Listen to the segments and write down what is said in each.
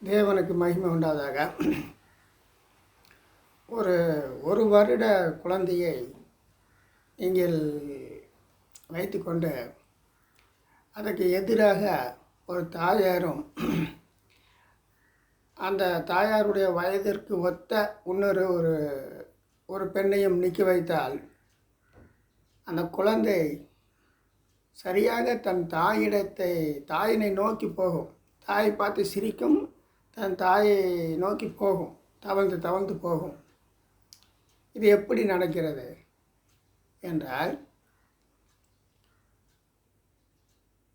தேவனுக்கு மகிமை உண்டாதாக. ஒரு ஒரு வருட குழந்தையை நீங்கள் வைத்துக்கொண்டு அதற்கு எதிராக ஒரு தாயாரும் அந்த தாயாருடைய வயதிற்கு ஒத்த இன்னொரு ஒரு ஒரு பெண்ணையும் நிற்க வைத்தால் அந்த குழந்தை சரியாக தன் தாயினை நோக்கி போகும். தாயை பார்த்து சிரிக்கும், தன் தாயை நோக்கி போகும், தவழ்ந்து தவழ்ந்து போகும். இது எப்படி நடக்கிறது என்றால்,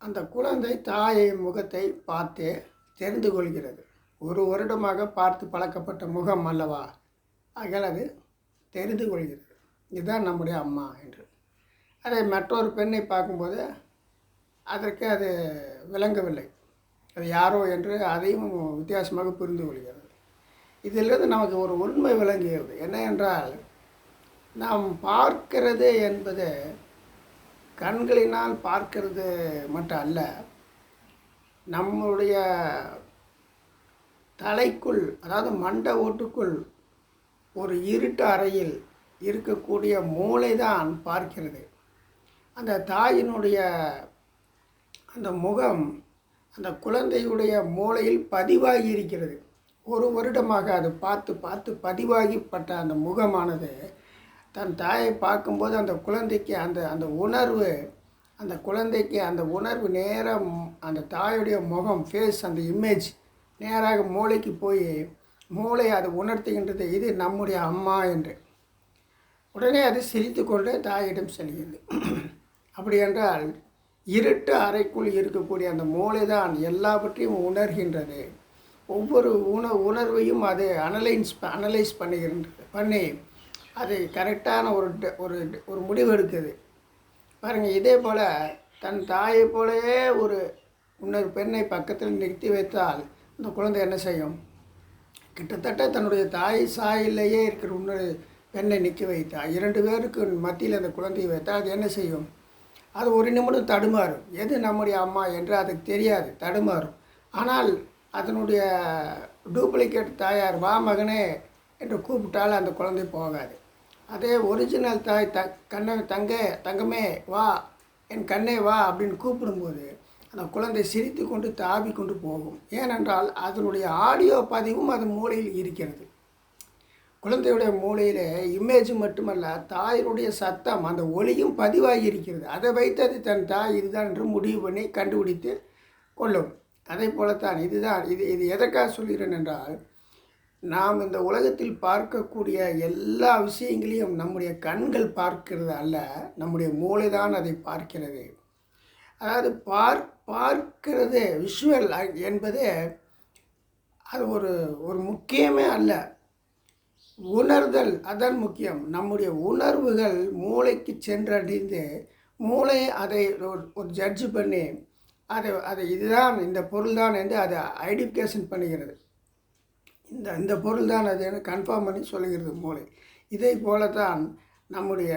அந்த குழந்தை தாயை முகத்தை பார்த்து தெரிந்து கொள்கிறது. ஒரு வருடமாக பார்த்து பழக்கப்பட்ட முகம் அல்லவா, ஆகையால் அது தெரிந்து கொள்கிறது, இதுதான் நம்முடைய அம்மா என்று. அதை மற்றொரு பெண்ணை பார்க்கும்போது அதற்கு அது விளங்கவில்லை, அது யாரோ என்று அதையும் வித்தியாசமாக புரிந்து கொள்கிறது. இதிலிருந்து நமக்கு ஒரு உண்மை விளங்குகிறது. என்ன என்றால், நாம் பார்க்கிறது என்பது கண்களினால் பார்க்கிறது மட்டும் அல்ல, நம்முடைய தலைக்குள், அதாவது மண்டை ஓட்டுக்குள் ஒரு இருட்டு அறையில் இருக்கக்கூடிய மூளை தான் பார்க்கிறது. அந்த தாயினுடைய அந்த முகம் அந்த குழந்தையுடைய மூளையில் பதிவாகி இருக்கிறது. ஒரு வருடமாக அது பார்த்து பார்த்து பதிவாகிப்பட்ட அந்த முகமானது தன் தாயை பார்க்கும்போது அந்த குழந்தைக்கு அந்த அந்த உணர்வு அந்த குழந்தைக்கு அந்த உணர்வு நேராக அந்த தாயுடைய முகம், ஃபேஸ், அந்த இமேஜ் நேராக மூளைக்கு போய் மூளை அது உணர்த்துகின்றது, இது நம்முடைய அம்மா என்று. உடனே அது சிரித்து கொண்டு தாயிடம் செல்கிறது. அப்படி என்றால் இருட்டு அறைக்குள் இருக்கக்கூடிய அந்த மூளை தான் எல்லாவற்றையும் உணர்கின்றது. ஒவ்வொரு உணர்வையும் அது அனலைஸ் பண்ணி அது கரெக்டான ஒரு முடிவு எடுக்குது. பாருங்கள், இதே போல் தன் தாயை போலவே ஒரு இன்னொரு பெண்ணை பக்கத்தில் நிறுத்தி வைத்தால் அந்த குழந்தை என்ன செய்யும்? கிட்டத்தட்ட தன்னுடைய தாய் சாயிலேயே இருக்கிற இன்னொரு பெண்ணை நிற்க வைத்தால், இரண்டு பேருக்கு மத்தியில் அந்த குழந்தையை வைத்தால் அது என்ன செய்யும்? அது ஒரு நிமிடம் தடுமாறும். எது நம்முடைய அம்மா என்று அதுக்கு தெரியாது, தடுமாறும். ஆனால் அதனுடைய டூப்ளிகேட் தாயார் வா மகனே என்று கூப்பிட்டால் அந்த குழந்தை போகாது. அதே ஒரிஜினல் தாய் தங்கமே வா, என் கண்ணே வா அப்படின்னு கூப்பிடும்போது அந்த குழந்தை சிரித்து கொண்டு தாவி கொண்டு போகும். ஏனென்றால் அதனுடைய ஆடியோ பதிவும் அது மூளையில் இருக்கிறது. குழந்தையுடைய மூளையில் இமேஜ் மட்டுமல்ல, தாயினுடைய சத்தம், அந்த ஒளியும் பதிவாகி இருக்கிறது. அதை வைத்து அது தன் தாய் இதுதான் என்று முடிவு பண்ணி கண்டுபிடித்து கொள்ளும். அதே போலத்தான் இது எதற்காக சொல்கிறேன் என்றால், நாம் இந்த உலகத்தில் பார்க்கக்கூடிய எல்லா விஷயங்களையும் நம்முடைய கண்கள் பார்க்கிறது அல்ல, நம்முடைய மூளை தான் அதை பார்க்கிறது. அதாவது பார்க்கிறது, விஷுவல் என்பது அது ஒரு முக்கியமே அல்ல, உணர்தல் அதான் முக்கியம். நம்முடைய உணர்வுகள் மூளைக்கு சென்றடைந்து மூளை அதை ஒரு ஜட்ஜ் பண்ணி அதை இதுதான், இந்த பொருள் தான் என்று அதை ஐடென்டிஃபிகேஷன் பண்ணுகிறது. இந்த பொருள் தான் அது என்று கன்ஃபார்ம் பண்ணி சொல்லுகிறது மூளை. இதே போல தான் நம்முடைய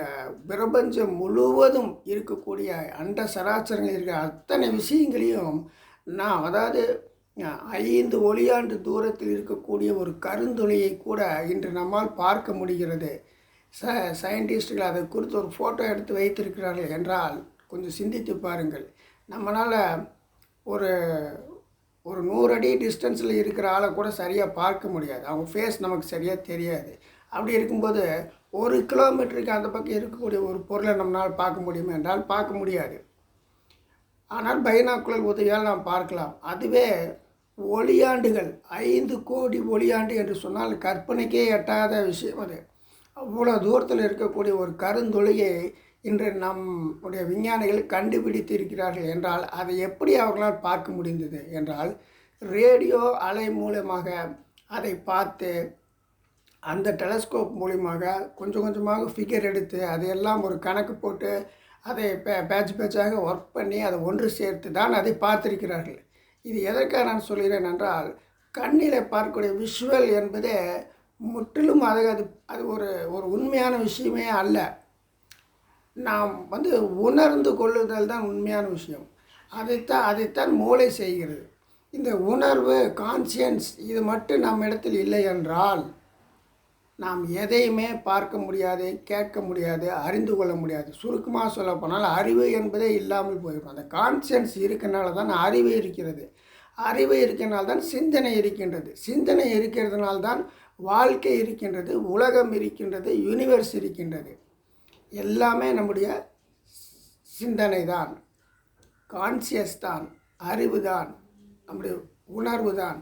பிரபஞ்சம் முழுவதும் இருக்கக்கூடிய அண்ட சராசரங்கள் இருக்கிற அத்தனை விஷயங்களையும் அதாவது 5 ஒளியாண்டு தூரத்தில் இருக்கக்கூடிய ஒரு கருந்துளையை கூட இன்று நம்மால் பார்க்க முடிகிறது. சயின்டிஸ்டுகள் அதை குறித்து ஒரு ஃபோட்டோ எடுத்து வைத்திருக்கிறார்கள் என்றால் கொஞ்சம் சிந்தித்து பாருங்கள். நம்மளால் ஒரு 100 அடி டிஸ்டன்ஸில் இருக்கிற ஆளை கூட சரியாக பார்க்க முடியாது, அவங்க ஃபேஸ் நமக்கு சரியாக தெரியாது. அப்படி இருக்கும்போது 1 கிலோமீட்டருக்கு அந்த பக்கம் இருக்கக்கூடிய ஒரு பொருளை நம்மளால் பார்க்க முடியுமா என்றால் பார்க்க முடியாது. ஆனால் பைனாக்குலர் உதவியால் நாம் பார்க்கலாம். அதுவே ஒளியாண்டுகள், 5 கோடி ஒளியாண்டு என்று சொன்னால் கற்பனைக்கே எட்டாத விஷயம் அது. அவ்வளோ தூரத்தில் இருக்கக்கூடிய ஒரு கருந்தொழியை இன்று நம்முடைய விஞ்ஞானிகள் கண்டுபிடித்து இருக்கிறார்கள் என்றால் அதை எப்படி அவர்களால் பார்க்க முடிந்தது என்றால், ரேடியோ அலை மூலமாக அதை பார்த்து அந்த டெலஸ்கோப் மூலியமாக கொஞ்சம் கொஞ்சமாக ஃபிகர் எடுத்து அதையெல்லாம் ஒரு கணக்கு போட்டு அதை பேட்சாக ஒர்க் பண்ணி அதை ஒன்று சேர்த்து தான் அதை பார்த்திருக்கிறார்கள். இது எதற்காக நான் சொல்கிறேன் என்றால், கண்ணில் பார்க்கக்கூடிய விஷுவல் என்பதே முற்றிலும் அது ஒரு உண்மையான விஷயமே அல்ல. நாம் உணர்ந்து கொள்ளுதல் தான் உண்மையான விஷயம். அதைத்தான் மூளை செய்கிறது. இந்த உணர்வு, கான்சியன்ஸ் இது மட்டும் நம்ம இடத்தில் இல்லை என்றால் நாம் எதையுமே பார்க்க முடியாது, கேட்க முடியாது, அறிந்து கொள்ள முடியாது. சுருக்கமாக சொல்லப்போனால் அறிவு என்பதே இல்லாமல் போயிடும். அந்த கான்சியன்ஸ் இருக்கனால தான் அறிவு இருக்கிறது. அறிவு இருக்கனால தான் சிந்தனை இருக்கின்றது. சிந்தனை இருக்கிறதுனால தான் வாழ்க்கை இருக்கின்றது, உலகம் இருக்கின்றது, யூனிவர்ஸ் இருக்கின்றது. எல்லாமே நம்முடைய சிந்தனை தான், கான்சியஸ் தான், அறிவு தான், நம்முடைய உணர்வு தான்.